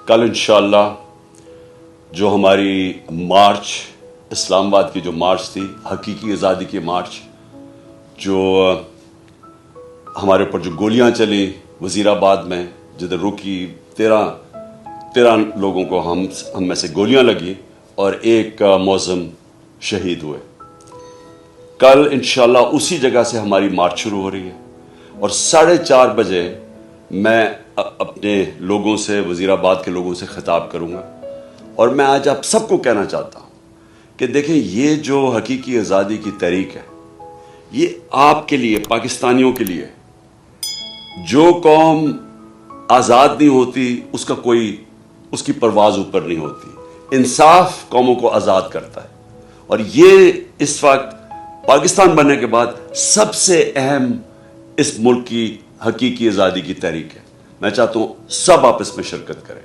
کل انشاءاللہ جو ہماری مارچ اسلام آباد کی جو مارچ تھی، حقیقی آزادی کی مارچ، جو ہمارے اوپر جو گولیاں چلیں وزیر آباد میں، جدھر رکی 13 لوگوں کو ہم میں سے گولیاں لگی اور ایک معظم شہید ہوئے. کل انشاءاللہ اسی جگہ سے ہماری مارچ شروع ہو رہی ہے اور 4:30 بجے میں اپنے لوگوں سے، وزیر آباد کے لوگوں سے خطاب کروں گا. اور میں آج آپ سب کو کہنا چاہتا ہوں کہ دیکھیں، یہ جو حقیقی آزادی کی تحریک ہے، یہ آپ کے لیے، پاکستانیوں کے لیے. جو قوم آزاد نہیں ہوتی اس کی پرواز اوپر نہیں ہوتی. انصاف قوموں کو آزاد کرتا ہے، اور یہ اس وقت پاکستان بننے کے بعد سب سے اہم اس ملک کی حقیقی آزادی کی تحریک ہے. میں چاہتا ہوں سب آپ اس میں شرکت کریں.